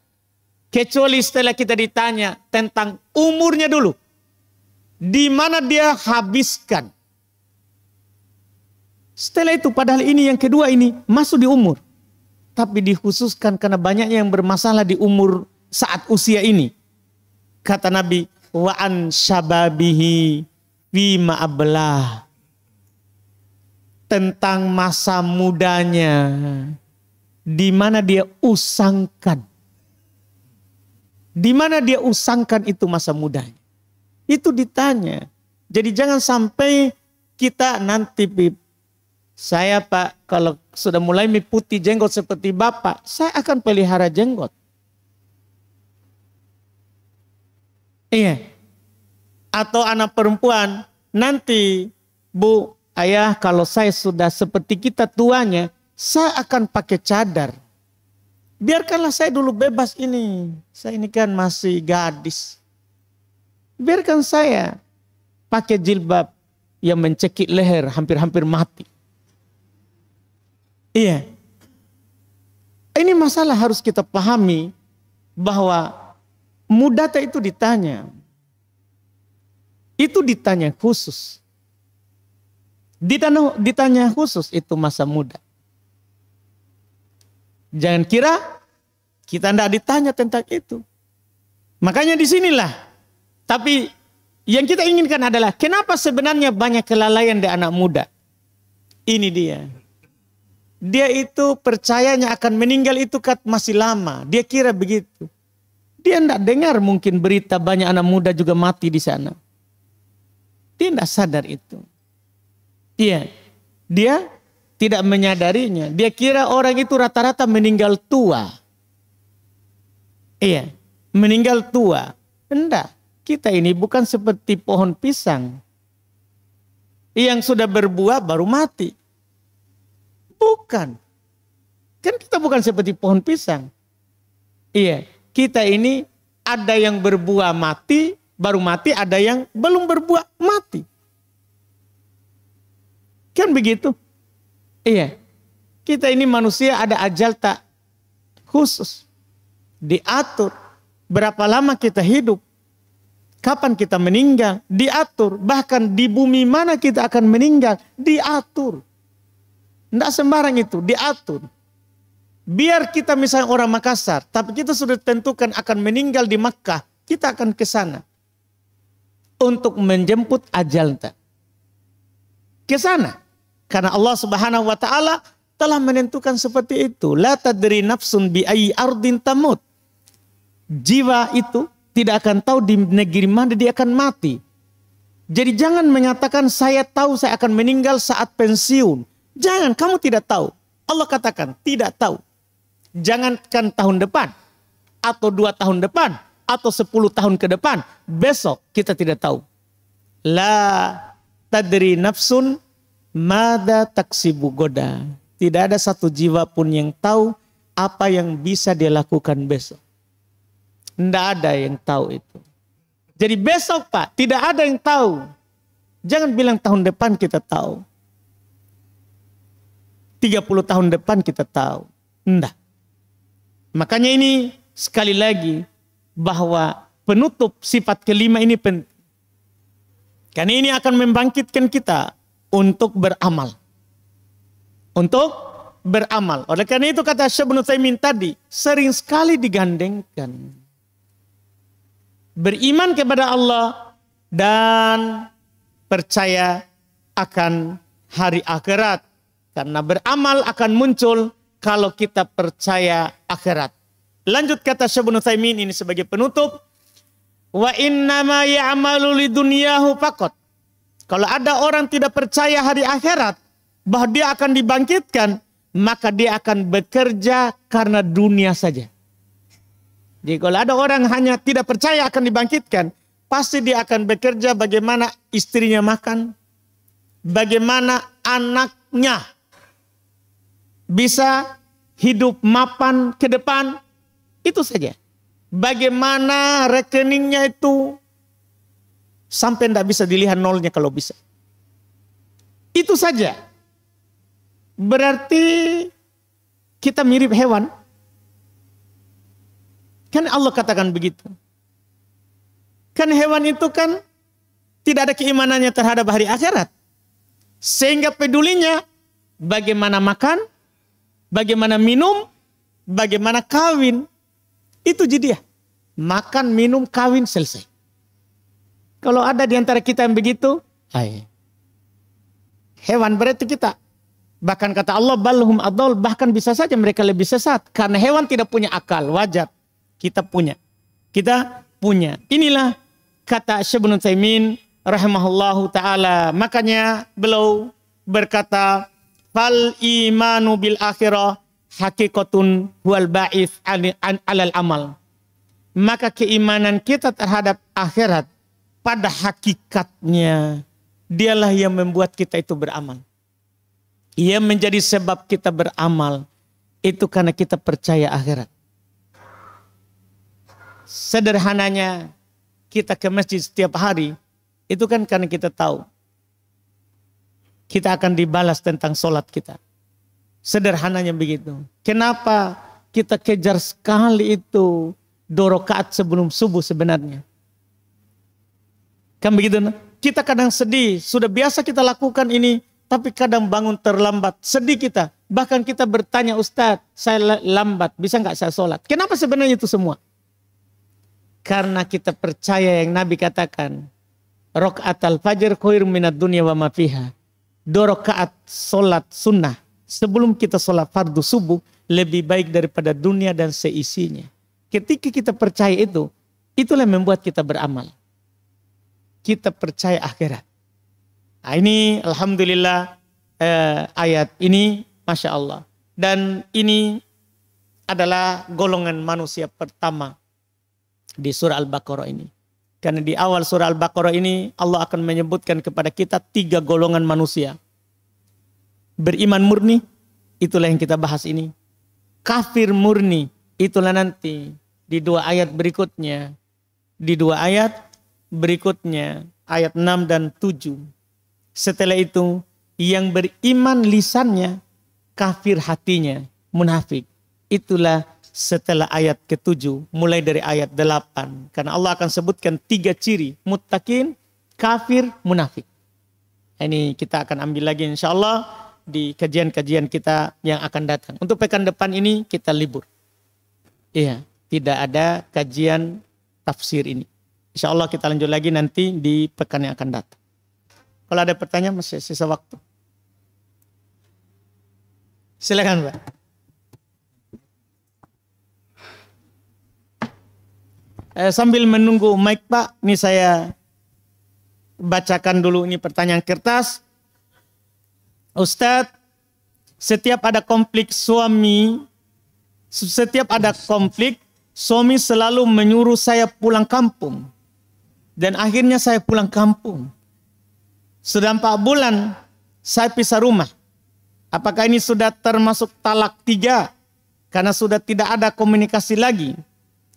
Kecuali setelah kita ditanya tentang umurnya dulu. Di mana dia habiskan. Setelah itu, padahal ini yang kedua ini masuk di umur. Tapi dikhususkan karena banyaknya yang bermasalah di umur saat usia ini. Kata Nabi, wa an syababihi fima ablah. Tentang masa mudanya, di mana dia usangkan. Di mana dia usangkan itu masa mudanya. Itu ditanya. Jadi jangan sampai kita nanti, saya Pak, kalau sudah mulai putih jenggot seperti Bapak, saya akan pelihara jenggot. Iya. Atau anak perempuan, nanti Bu, Ayah, kalau saya sudah seperti kita tuanya, saya akan pakai cadar. Biarkanlah saya dulu bebas ini. Saya ini kan masih gadis. Biarkan saya pakai jilbab yang mencekik leher hampir-hampir mati. Iya. Ini masalah harus kita pahami bahwa muda itu ditanya. Itu ditanya khusus. Ditanya khusus itu masa muda. Jangan kira kita tidak ditanya tentang itu. Makanya disinilah. Tapi yang kita inginkan adalah kenapa sebenarnya banyak kelalaian di anak muda. Ini dia. Dia itu percayanya akan meninggal itu masih lama. Dia kira begitu. Dia tidak dengar mungkin berita banyak anak muda juga mati di sana. Dia tidak sadar itu. Iya. Dia tidak menyadarinya. Dia kira orang itu rata-rata meninggal tua. Iya, meninggal tua. Enggak, kita ini bukan seperti pohon pisang yang sudah berbuah baru mati. Bukan. Kan kita bukan seperti pohon pisang. Iya, kita ini ada yang berbuah mati, baru mati, ada yang belum berbuah mati. Kan begitu? Iya, kita ini manusia ada ajal tak khusus. Diatur berapa lama kita hidup. Kapan kita meninggal, diatur. Bahkan di bumi mana kita akan meninggal, diatur. Tidak sembarang itu, diatur. Biar kita misalnya orang Makassar, tapi kita sudah tentukan akan meninggal di Makkah, kita akan ke sana. Untuk menjemput ajal tak. Ke sana. Karena Allah Subhanahu wa taala telah menentukan seperti itu. La tadri nafsun bi ayyi ardin tamut. Jiwa itu tidak akan tahu di negeri mana dia akan mati. Jadi jangan menyatakan saya tahu saya akan meninggal saat pensiun. Jangan, kamu tidak tahu. Allah katakan tidak tahu. Jangankan tahun depan atau 2 tahun depan atau 10 tahun ke depan, besok kita tidak tahu. La tadri nafsun mada taksibu goda. Tidak ada satu jiwa pun yang tahu apa yang bisa dia lakukan besok. Tidak ada yang tahu itu. Jadi besok Pak, tidak ada yang tahu. Jangan bilang tahun depan kita tahu. 30 tahun depan kita tahu. Tidak. Makanya ini sekali lagi bahwa penutup sifat kelima ini penting. Karena ini akan membangkitkan kita untuk beramal. Untuk beramal. Oleh karena itu kata Syekh Ibnu Utsaimin tadi, sering sekali digandengkan. Beriman kepada Allah dan percaya akan hari akhirat. Karena beramal akan muncul kalau kita percaya akhirat. Lanjut kata Syekh Ibnu Utsaimin ini sebagai penutup. Wa innama ya'malu lidunyahu faqat. Kalau ada orang tidak percaya hari akhirat, bahwa dia akan dibangkitkan, maka dia akan bekerja karena dunia saja. Jadi kalau ada orang hanya tidak percaya akan dibangkitkan, pasti dia akan bekerja bagaimana istrinya makan, bagaimana anaknya bisa hidup mapan ke depan, itu saja. Bagaimana rekeningnya itu sampai tidak bisa dilihat nolnya kalau bisa. Itu saja. Berarti kita mirip hewan. Kan Allah katakan begitu. Kan hewan itu kan tidak ada keimanannya terhadap hari akhirat. Sehingga pedulinya bagaimana makan, bagaimana minum, bagaimana kawin. Itu jidyah. Makan, minum, kawin, selesai. Kalau ada di antara kita yang begitu, hewan berarti kita. Bahkan kata Allah, balhum adol, bahkan bisa saja mereka lebih sesat. Karena hewan tidak punya akal, wajar. Kita punya. Kita punya. Inilah kata Syekh Ibnu Utsaimin rahimahullahu ta'ala. Makanya beliau berkata, fal imanu bil akhirah hakikatun wal ba'ith alal amal. Maka keimanan kita terhadap akhirat pada hakikatnya dialah yang membuat kita itu beramal. Yang menjadi sebab kita beramal itu karena kita percaya akhirat. Sederhananya kita ke masjid setiap hari itu kan karena kita tahu kita akan dibalas tentang sholat kita. Sederhananya begitu. Kenapa kita kejar sekali itu 2 rakaat sebelum subuh sebenarnya? Kan begitu. Kita kadang sedih. Sudah biasa kita lakukan ini. Tapi kadang bangun terlambat. Sedih kita. Bahkan kita bertanya, Ustadz, saya lambat. Bisa nggak saya sholat? Kenapa sebenarnya itu semua? Karena kita percaya yang Nabi katakan. Rakaat al-fajr khairum minad dunya wa ma fiha. 2 rakaat sholat sunnah. Sebelum kita sholat fardu subuh. Lebih baik daripada dunia dan seisinya. Ketika kita percaya itu. Itulah yang membuat kita beramal. Kita percaya akhirat. Nah, ini alhamdulillah ayat ini Masya Allah. Dan ini adalah golongan manusia pertama di surah Al-Baqarah ini. Karena di awal surah Al-Baqarah ini Allah akan menyebutkan kepada kita 3 golongan manusia. Beriman murni, itulah yang kita bahas ini. Kafir murni, itulah nanti di 2 ayat berikutnya. Di 2 ayat berikutnya, ayat 6 dan 7. Setelah itu, yang beriman lisannya, kafir hatinya, munafik. Itulah setelah ayat ke-7, mulai dari ayat 8. Karena Allah akan sebutkan 3 ciri, muttaqin, kafir, munafik. Ini kita akan ambil lagi insya Allah di kajian-kajian kita yang akan datang. Untuk pekan depan ini kita libur. Iya, tidak ada kajian tafsir ini. Insya Allah kita lanjut lagi nanti di pekan yang akan datang. Kalau ada pertanyaan masih sisa waktu. Silakan Pak. Sambil menunggu mic Pak, ini saya bacakan dulu ini pertanyaan kertas. Ustadz, setiap ada konflik suami selalu menyuruh saya pulang kampung. Dan akhirnya saya pulang kampung. Sudah 4 bulan saya pisah rumah. Apakah ini sudah termasuk talak 3? Karena sudah tidak ada komunikasi lagi.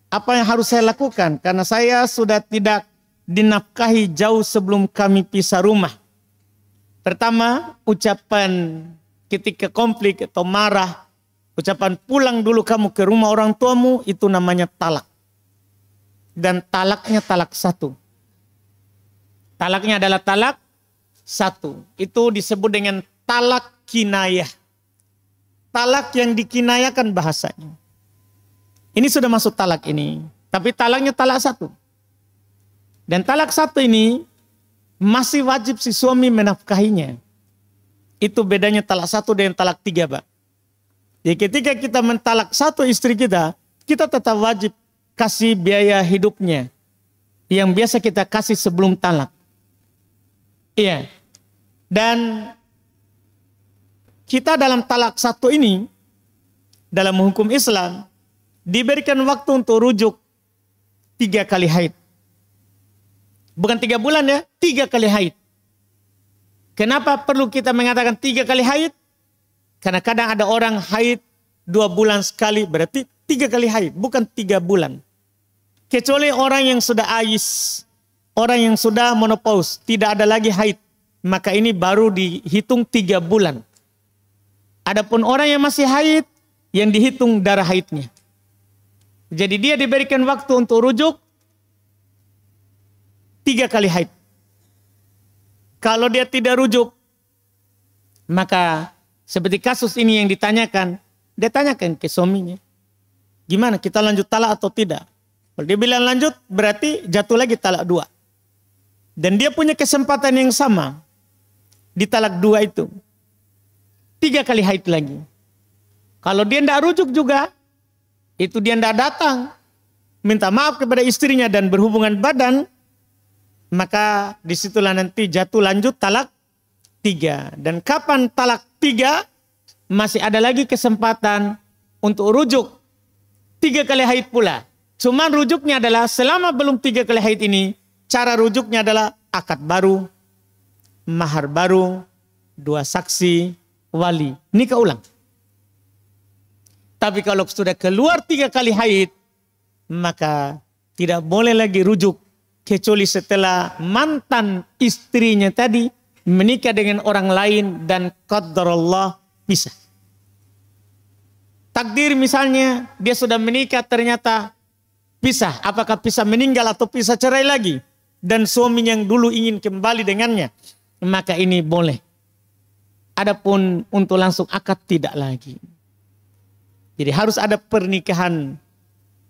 Apa yang harus saya lakukan? Karena saya sudah tidak dinafkahi jauh sebelum kami pisah rumah. Pertama, ucapan ketika konflik atau marah. Ucapan pulang dulu kamu ke rumah orang tuamu, itu namanya talak. Dan talaknya talak 1. Talaknya adalah talak 1. Itu disebut dengan talak kinayah. Talak yang dikinayakan bahasanya. Ini sudah masuk talak ini. Tapi talaknya talak 1. Dan talak 1 ini masih wajib si suami menafkahinya. Itu bedanya talak 1 dengan talak 3 Pak. Jadi ketika kita mentalak 1 istri kita, kita tetap wajib kasih biaya hidupnya. Yang biasa kita kasih sebelum talak. Iya. Dan kita dalam talak 1 ini, dalam hukum Islam, diberikan waktu untuk rujuk 3 kali haid. Bukan 3 bulan ya, 3 kali haid. Kenapa perlu kita mengatakan 3 kali haid? Karena kadang ada orang haid 2 bulan sekali, berarti 3 kali haid, bukan 3 bulan. Kecuali orang yang sudah ais, orang yang sudah menopause, tidak ada lagi haid. Maka ini baru dihitung 3 bulan. Adapun orang yang masih haid, yang dihitung darah haidnya. Jadi dia diberikan waktu untuk rujuk 3 kali haid. Kalau dia tidak rujuk, maka seperti kasus ini yang ditanyakan, dia tanyakan ke suaminya, gimana kita lanjut talak atau tidak? Kalau dia bilang lanjut, berarti jatuh lagi talak 2. Dan dia punya kesempatan yang sama di talak 2 itu. 3 kali haid lagi. Kalau dia tidak rujuk juga, itu dia tidak datang, minta maaf kepada istrinya dan berhubungan badan, maka disitulah nanti jatuh lanjut talak 3. Dan kapan talak 3, masih ada lagi kesempatan untuk rujuk 3 kali haid pula. Cuman rujuknya adalah selama belum 3 kali haid ini, cara rujuknya adalah akad baru, mahar baru, 2 saksi, wali, nikah ulang. Tapi kalau sudah keluar 3 kali haid, maka tidak boleh lagi rujuk. Kecuali setelah mantan istrinya tadi menikah dengan orang lain dan qadarullah pisah. Takdir misalnya dia sudah menikah ternyata pisah. Apakah pisah meninggal atau pisah cerai lagi. Dan suami yang dulu ingin kembali dengannya. Maka ini boleh. Adapun untuk langsung akad tidak lagi. Jadi harus ada pernikahan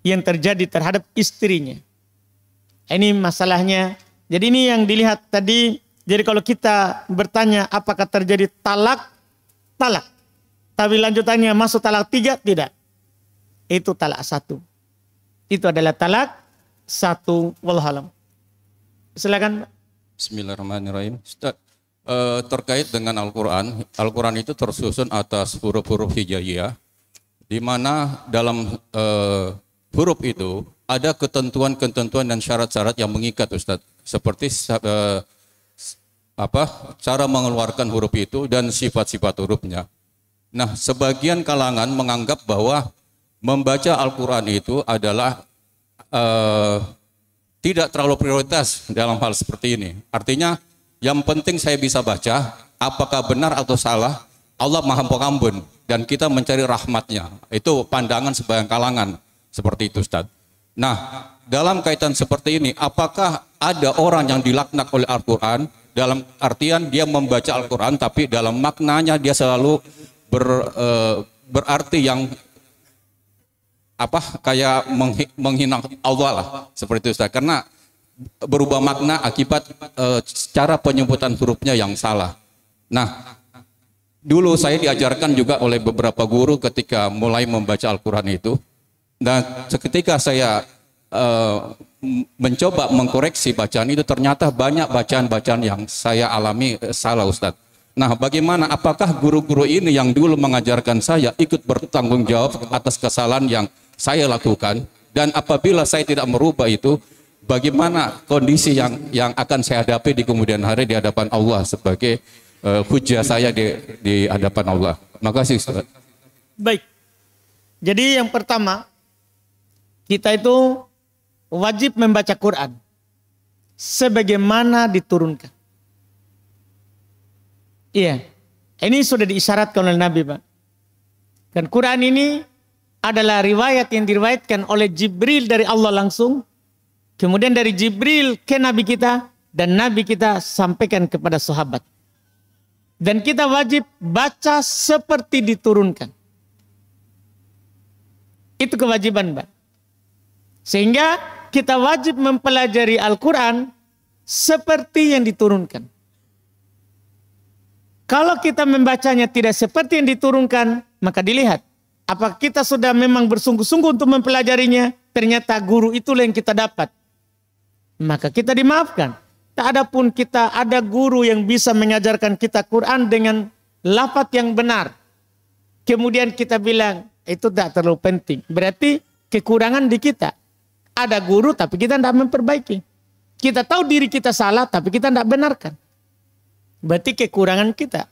yang terjadi terhadap istrinya. Ini masalahnya. Jadi ini yang dilihat tadi. Jadi kalau kita bertanya apakah terjadi talak, talak. Tapi lanjutannya masuk talak 3, tidak. Itu talak 1. Itu adalah talak 1. Wallahualam. Silakan. Bismillahirrahmanirrahim. Ustaz, terkait dengan Al-Quran. Al-Quran itu tersusun atas huruf-huruf hijaiyah. Di mana dalam huruf itu ada ketentuan-ketentuan dan syarat-syarat yang mengikat, Ustaz. Seperti cara mengeluarkan huruf itu dan sifat-sifat hurufnya. Nah, sebagian kalangan menganggap bahwa membaca Al-Quran itu adalah tidak terlalu prioritas dalam hal seperti ini. Artinya, yang penting saya bisa baca, apakah benar atau salah, Allah Maha Pengampun dan kita mencari rahmatnya. Itu pandangan sebagian kalangan seperti itu, Ustaz. Nah, dalam kaitan seperti ini, apakah ada orang yang dilaknat oleh Al-Quran dalam artian dia membaca Al-Quran tapi dalam maknanya dia selalu berarti yang kayak menghina Allah lah, seperti itu, Ustaz. Karena berubah makna akibat cara penyebutan hurufnya yang salah. Nah, dulu saya diajarkan juga oleh beberapa guru ketika mulai membaca Al-Quran itu. Dan ketika saya mencoba mengkoreksi bacaan itu, ternyata banyak bacaan-bacaan yang saya alami salah, Ustaz. Nah, bagaimana? Apakah guru-guru ini yang dulu mengajarkan saya ikut bertanggung jawab atas kesalahan yang saya lakukan? Dan apabila saya tidak merubah itu, bagaimana kondisi yang akan saya hadapi di kemudian hari di hadapan Allah sebagai hujah saya di hadapan Allah? Makasih, Ustaz. Baik. Jadi yang pertama, kita itu wajib membaca Quran sebagaimana diturunkan. Iya, ini sudah diisyaratkan oleh Nabi, Pak. Dan Quran ini adalah riwayat yang diriwayatkan oleh Jibril dari Allah langsung, kemudian dari Jibril ke Nabi kita, dan Nabi kita sampaikan kepada sahabat. Dan kita wajib baca seperti diturunkan. Itu kewajiban, Pak. Sehingga kita wajib mempelajari Al-Quran seperti yang diturunkan. Kalau kita membacanya tidak seperti yang diturunkan, maka dilihat. Apakah kita sudah memang bersungguh-sungguh untuk mempelajarinya, ternyata guru itulah yang kita dapat. Maka kita dimaafkan. Tak ada pun kita ada guru yang bisa mengajarkan kita Quran dengan lafaz yang benar. Kemudian kita bilang, itu tak terlalu penting. Berarti kekurangan di kita. Ada guru tapi kita tidak memperbaiki. Kita tahu diri kita salah tapi kita tidak benarkan. Berarti kekurangan kita.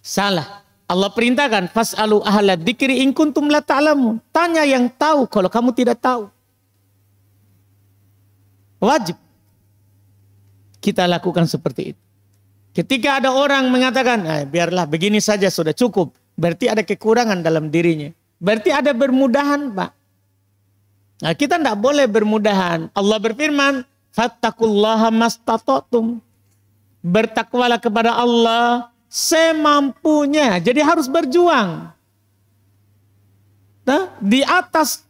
Salah. Allah perintahkan, fas'alu ahla dzikri in kuntum la ta'lamun. Tanya yang tahu kalau kamu tidak tahu. Wajib kita lakukan seperti itu. Ketika ada orang mengatakan, biarlah begini saja sudah cukup. Berarti ada kekurangan dalam dirinya. Berarti ada bermudahan, Pak. Nah, kita tidak boleh bermudahan. Allah berfirman, fattaqullaha mastata'tum. Bertakwalah kepada Allah semampunya. Jadi harus berjuang. Nah, di atas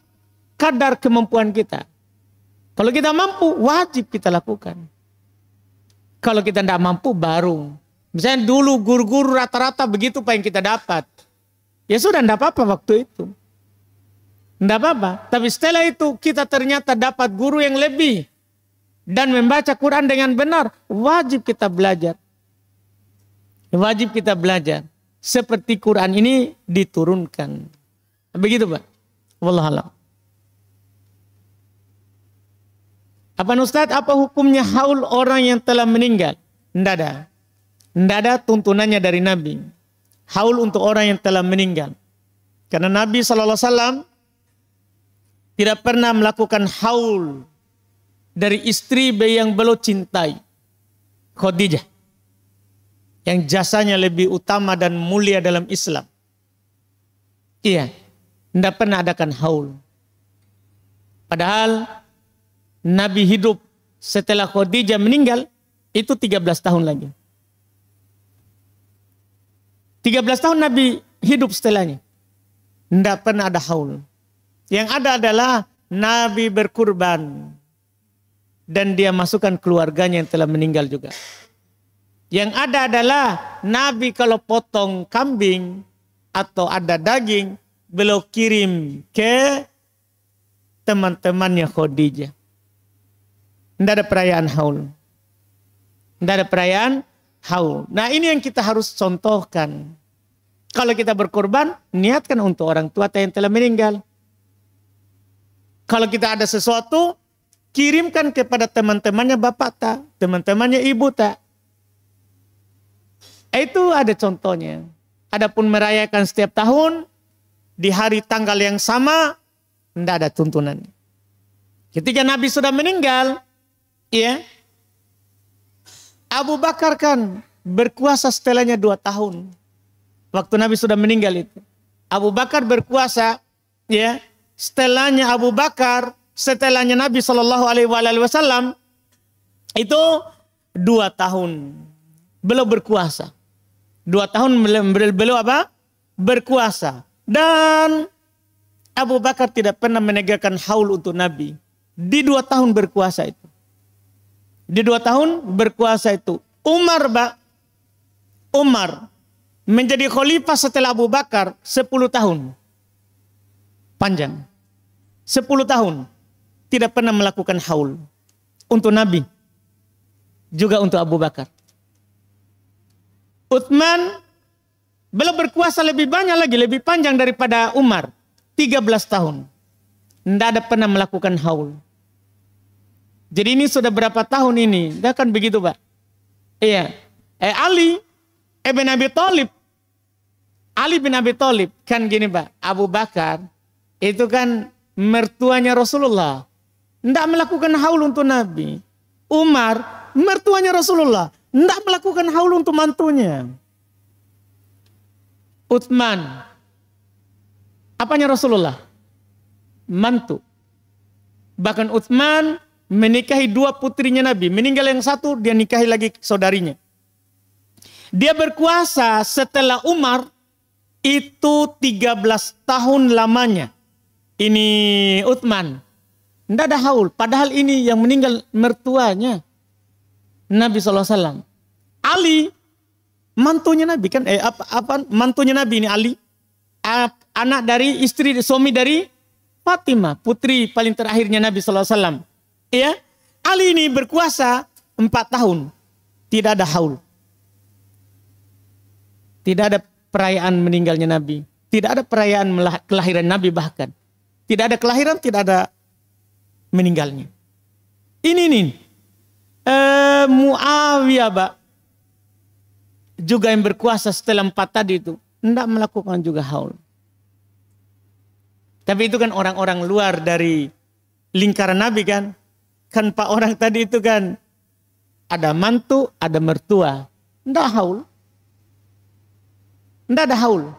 kadar kemampuan kita. Kalau kita mampu, wajib kita lakukan. Kalau kita tidak mampu, baru. Misalnya dulu guru-guru rata-rata begitu apa yang kita dapat. Ya sudah, tidak apa-apa waktu itu. Tidak apa-apa. Tapi setelah itu kita ternyata dapat guru yang lebih. Dan membaca Quran dengan benar. Wajib kita belajar. Wajib kita belajar. Seperti Quran ini diturunkan. Begitu Pak. Wallahualam. Apa Ustaz? Apa hukumnya haul orang yang telah meninggal? Tidak ada. Tidak ada tuntunannya dari Nabi. Haul untuk orang yang telah meninggal. Karena Nabi SAW tidak pernah melakukan haul dari istri yang beliau cintai, Khadijah, yang jasanya lebih utama dan mulia dalam Islam. Iya, tidak pernah adakan haul. Padahal Nabi hidup setelah Khadijah meninggal itu 13 tahun lagi. 13 tahun Nabi hidup setelahnya. Tidak pernah ada haul. Yang ada adalah Nabi berkurban. Dan dia masukkan keluarganya yang telah meninggal juga. Yang ada adalah Nabi kalau potong kambing atau ada daging, beliau kirim ke teman-temannya Khadijah. Tidak ada perayaan haul. Tidak ada perayaan haul. Nah ini yang kita harus contohkan. Kalau kita berkorban, niatkan untuk orang tua yang telah meninggal. Kalau kita ada sesuatu, kirimkan kepada teman-temannya bapak tak, teman-temannya ibu tak. Itu ada contohnya. Adapun merayakan setiap tahun, di hari tanggal yang sama, tidak ada tuntunannya. Ketika Nabi sudah meninggal, ya, Abu Bakar kan berkuasa setelahnya 2 tahun. Waktu Nabi sudah meninggal itu. Abu Bakar berkuasa, ya, setelahnya Abu Bakar, setelahnya Nabi SAW, itu 2 tahun. Beliau berkuasa. 2 tahun beliau apa? Berkuasa. Dan Abu Bakar tidak pernah menegakkan haul untuk Nabi. Di 2 tahun berkuasa itu. Di 2 tahun berkuasa itu. Umar menjadi khalifah setelah Abu Bakar 10 tahun. Panjang. 10 tahun. Tidak pernah melakukan haul. Untuk Nabi. Juga untuk Abu Bakar. Utsman beliau berkuasa lebih banyak lagi. Lebih panjang daripada Umar. 13 tahun. Tidak ada pernah melakukan haul. Jadi ini sudah berapa tahun ini? Tidak kan begitu Pak? Iya. Ali bin Abi Thalib. Ali bin Abi Thalib kan gini Pak, Abu Bakar itu kan mertuanya Rasulullah. Tidak melakukan haul untuk Nabi. Umar, mertuanya Rasulullah. Tidak melakukan haul untuk mantunya. Utsman, apanya Rasulullah? Mantu. Bahkan Utsman menikahi 2 putrinya Nabi. Meninggal yang satu, dia nikahi lagi saudarinya. Dia berkuasa setelah Umar itu 13 tahun lamanya. Ini Utsman. Tidak ada haul. Padahal ini yang meninggal mertuanya Nabi SAW. Ali, mantunya Nabi kan? Mantunya Nabi ini Ali. Anak dari suami dari Fatimah, putri paling terakhirnya Nabi SAW. Ya, Ali ini berkuasa 4 tahun. Tidak ada haul. Tidak ada perayaan meninggalnya Nabi. Tidak ada perayaan kelahiran Nabi bahkan. Tidak ada kelahiran, tidak ada meninggalnya. Ini nih. Muawiyah Pak. Juga yang berkuasa setelah 4 tadi itu. Tidak melakukan juga haul. Tapi itu kan orang-orang luar dari lingkaran Nabi kan. Kan Pak orang tadi itu kan. Ada mantu, ada mertua. Tidak haul. Tidak ada haul.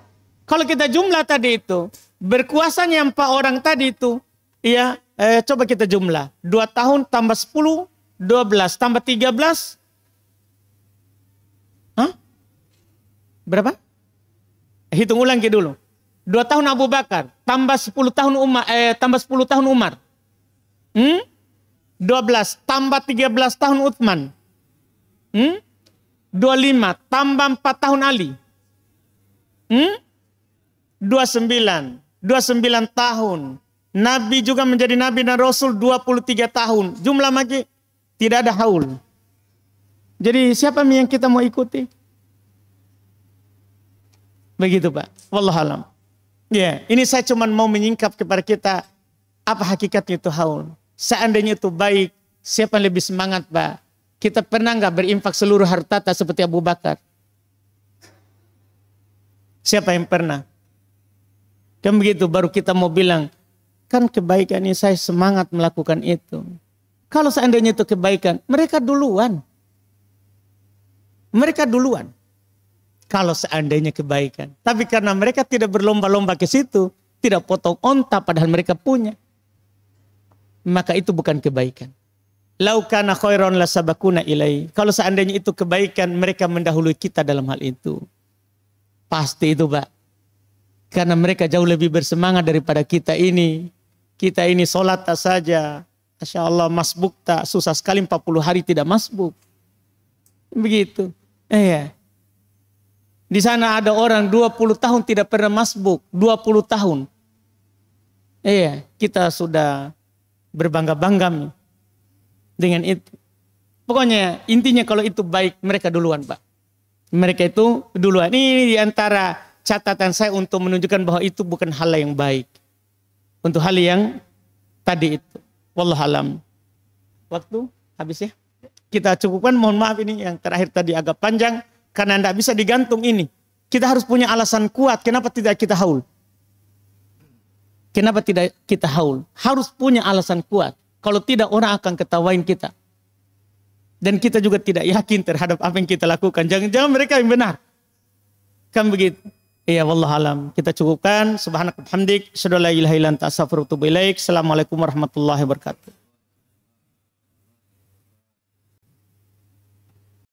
Kalau kita jumlah tadi itu, berkuasanya 4 orang tadi itu, ya Coba kita jumlah. 2 tahun tambah 10, 12 tambah 13. Hah? Berapa? Hitung ulang dulu. 2 tahun Abu Bakar tambah 10 tahun Umar, tambah 10 tahun Umar. 12 tambah 13 tahun Utsman. 25 tambah 4 tahun Ali. 29 tahun. Nabi juga menjadi Nabi dan Rasul 23 tahun. Jumlah lagi tidak ada haul. Jadi siapa yang kita mau ikuti? Begitu Pak. Wallahualam. Ya, ini saya cuma mau menyingkap kepada kita apa hakikatnya itu haul. Seandainya itu baik, siapa yang lebih semangat Pak? Kita pernah nggak berinfak seluruh harta seperti Abu Bakar? Siapa yang pernah? Kan begitu baru kita mau bilang, kan kebaikan ini saya semangat melakukan itu. Kalau seandainya itu kebaikan, mereka duluan. Mereka duluan. Kalau seandainya kebaikan. Tapi karena mereka tidak berlomba-lomba ke situ, tidak potong onta padahal mereka punya, maka itu bukan kebaikan. Lau kana khairan lasabakuna ilai. Kalau seandainya itu kebaikan, mereka mendahului kita dalam hal itu. Pasti itu Pak. Karena mereka jauh lebih bersemangat daripada kita ini. Kita ini sholat tak saja. Masya Allah masbuk tak. Susah sekali 40 hari tidak masbuk. Begitu. Iya. Di sana ada orang 20 tahun tidak pernah masbuk. 20 tahun. Iya. Kita sudah berbangga-bangga dengan itu. Pokoknya intinya kalau itu baik, mereka duluan Pak. Mereka itu duluan. Ini diantara catatan saya untuk menunjukkan bahwa itu bukan hal yang baik. Untuk hal yang tadi itu. Wallahualam. Waktu habis ya. Kita cukupkan, mohon maaf ini yang terakhir tadi agak panjang. Karena tidak bisa digantung ini. Kita harus punya alasan kuat. Kenapa tidak kita haul? Kenapa tidak kita haul? Harus punya alasan kuat. Kalau tidak orang akan ketawain kita. Dan kita juga tidak yakin terhadap apa yang kita lakukan. Jangan-jangan mereka yang benar. Kan begitu. Iya, wallahualam. Kita cukupkan. Subhanakallahumma wa bihamdik. Asyhadu an la ilaha illa anta astaghfiruka wa atubu ilaik. Assalamualaikum warahmatullahi wabarakatuh.